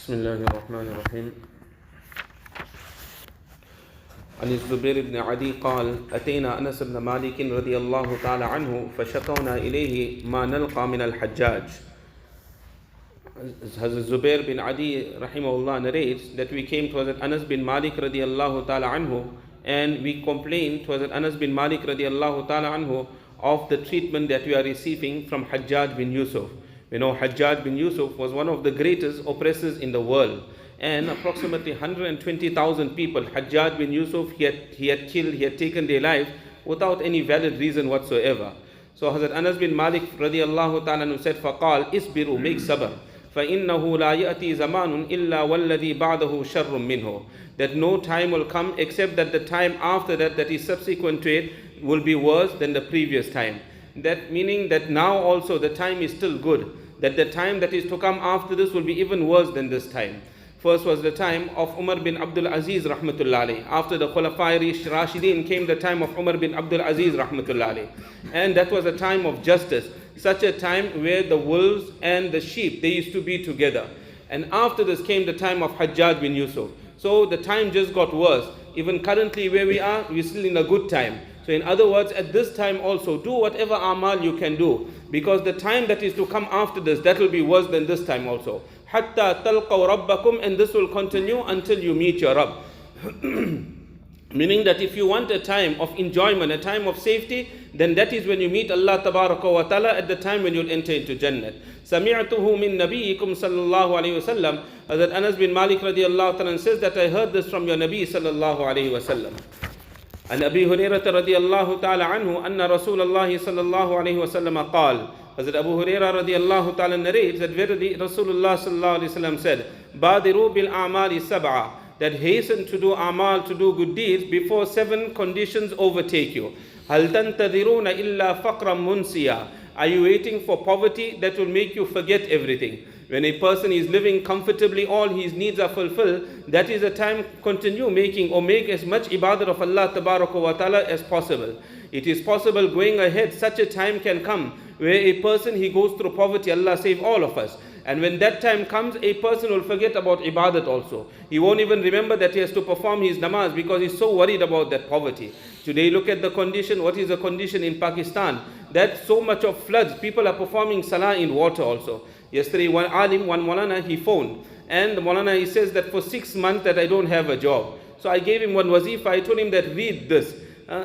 بسم الله الرحمن الرحيم. عن الزبير بن عدي قال: أتينا أنس بن مالك رضي الله تعالى عنه فشكونا إليه ما نلقى من الحجاج. Hazrat Zubair bin Adi rahimahullah narrates that we came to Hazrat Anas bin Malik radiallahu ta'ala anhu and we complained to Hazrat Anas bin Malik radiallahu ta'ala anhu of the treatment that we are receiving from Hajjaj bin Yusuf. We know Hajjaj bin Yusuf was one of the greatest oppressors in the world, and approximately 120,000 people Hajjaj bin Yusuf he had killed, he had taken their life without any valid reason whatsoever. So Hazrat Anas bin Malik radiallahu ta'ala anhu said, فَقَالْ إِسْبِرُوا, make sabr, فَإِنَّهُ لَا يَأْتِي زَمَانٌ إِلَّا وَالَّذِي بَعْدَهُ شَرٌّ مِّنْهُ, that no time will come except that the time after that is subsequent to it will be worse than the previous time. That meaning that now also the time is still good, that the time that is to come after this will be even worse than this time. First was the time of Umar bin Abdul Aziz rahmatullah alayh. After the Khulafai Rashidin came the time of Umar bin Abdul Aziz rahmatullah alayh. And that was a time of justice, such a time where the wolves and the sheep, they used to be together. And after this came the time of Hajjaj bin Yusuf. So the time just got worse. Even currently where we are, we're still in a good time. So in other words, at this time also, do whatever amal you can do, because the time that is to come after this, that will be worse than this time also. Hatta talqaw rabbakum, and this will continue until you meet your Rabb. Meaning that if you want a time of enjoyment, a time of safety, then that is when you meet Allah tabaraka wa ta'ala, at the time when you'll enter into Jannah. Sami'tuhu min nabiyyikum sallallahu alayhi wa sallam. Hazrat Anas bin Malik radiallahu ta'ala says that I heard this from your Nabi sallallahu alayhi wa sallam. عن أبي هريرة رضي الله تعالى عنه أن رسول الله صلى الله عليه وسلم قال. Hazrat Abu Hurairah radiallahu ta'ala narrates that verily Rasulullah sallallahu alayhi wa sallam said, بادروا بالأعمال سبعة, that hasten to do amal, to do good deeds before 7 conditions overtake you. هل تنتظرون إلا فقرا منسيا, are you waiting for poverty that will make you forget everything? When a person is living comfortably, all his needs are fulfilled, that is a time continue making or make as much ibadah of Allah tabaraka wa ta'ala as possible. It is possible going ahead, such a time can come where a person he goes through poverty, Allah save all of us. And when that time comes, a person will forget about ibadat also. He won't even remember that he has to perform his namaz because he's so worried about that poverty. Today look at the condition, what is the condition in Pakistan? That so much of floods, people are performing salah in water also. Yesterday one alim, one Maulana, he phoned. And the Maulana, he says that for 6 months that I don't have a job. So I gave him one wazifa, I told him that read this.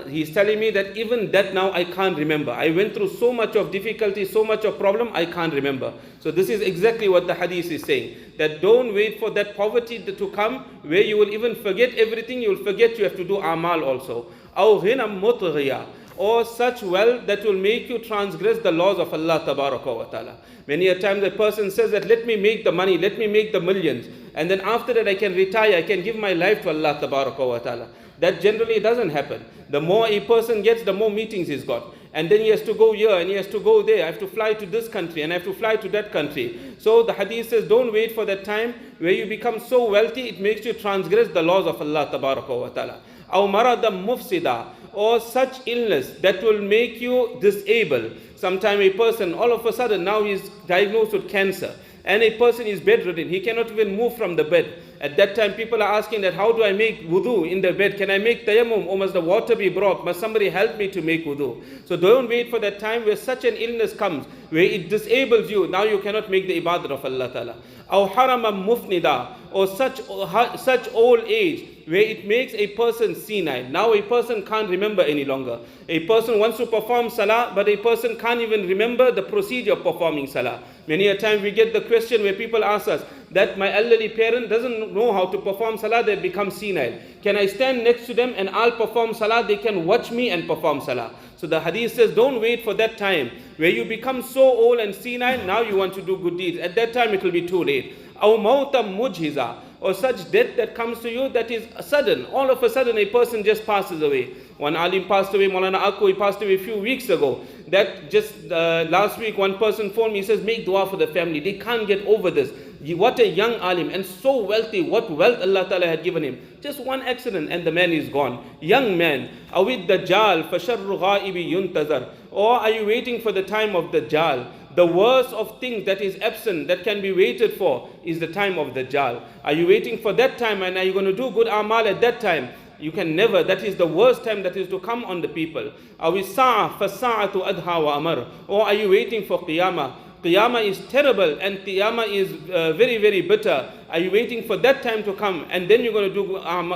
He's telling me that even that now I can't remember. I went through so much of difficulty, so much of problem, I can't remember. So this is exactly what the hadith is saying. That don't wait for that poverty to come where you will even forget everything, you will forget you have to do amal also. أو غنى مطغية, or such wealth that will make you transgress the laws of Allah tabaraka wa ta'ala. Many a time the person says that let me make the money, let me make the millions, and then after that I can retire, I can give my life to Allah tabaraka wa ta'ala. That generally doesn't happen. The more a person gets, the more meetings he's got. And then he has to go here and he has to go there. I have to fly to this country and I have to fly to that country. So the hadith says don't wait for that time where you become so wealthy it makes you transgress the laws of Allah tabaraka wa ta'ala. أو مرض مفسدا, or such illness that will make you disabled. Sometime a person all of a sudden now is diagnosed with cancer and a person is bedridden, he cannot even move from the bed. At that time people are asking that how do I make wudu in the bed? Can I make tayammum, or must the water be brought? Must somebody help me to make wudu? So don't wait for that time where such an illness comes, where it disables you, now you cannot make the ibadah of Allah Ta'ala. Aw harama mufnida, or such old age where it makes a person senile. Now a person can't remember any longer. A person wants to perform salah, but a person can't even remember the procedure of performing salah. Many a time we get the question where people ask us that my elderly parent doesn't know how to perform salah, they become senile. Can I stand next to them and I'll perform salah? They can watch me and perform salah. So the hadith says don't wait for that time where you become so old and senile, now you want to do good deeds. At that time it will be too late. Aw mawta mujhiza, or such death that comes to you that is sudden. All of a sudden a person just passes away. One alim passed away, Maulana Akku, he passed away a few weeks ago. That just last week one person phoned me, he says make dua for the family. They can't get over this. What a young alim and so wealthy, what wealth Allah Ta'ala had given him. Just one accident and the man is gone. Young man, awid dajjal fasharru ghaibi yuntazar, or are you waiting for the time of Dajjal? The worst of things that is absent, that can be waited for, is the time of Dajjal. Are you waiting for that time, and are you going to do good amal at that time? You can never. That is the worst time that is to come on the people. Awi sa'a fasa'atu adha wa amar. Or are you waiting for Qiyamah? Qiyamah is terrible and Qiyamah is very, very bitter. Are you waiting for that time to come and then you're going to do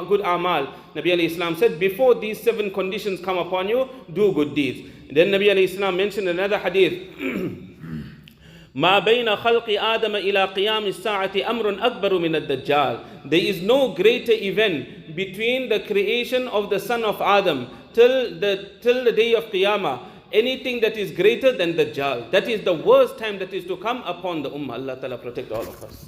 good amal? Nabi alayhi Islam said, before these 7 conditions come upon you, do good deeds. Then Nabi alayhi Islam mentioned another hadith. ما بين خلق آدم إلى قيام الساعة أمر أكبر من الدجال. There is no greater event between the creation of the son of Adam till the day of Qiyamah. Anything that is greater than Dajjal. That is the worst time that is to come upon the Ummah. Allah Ta'ala protect all of us.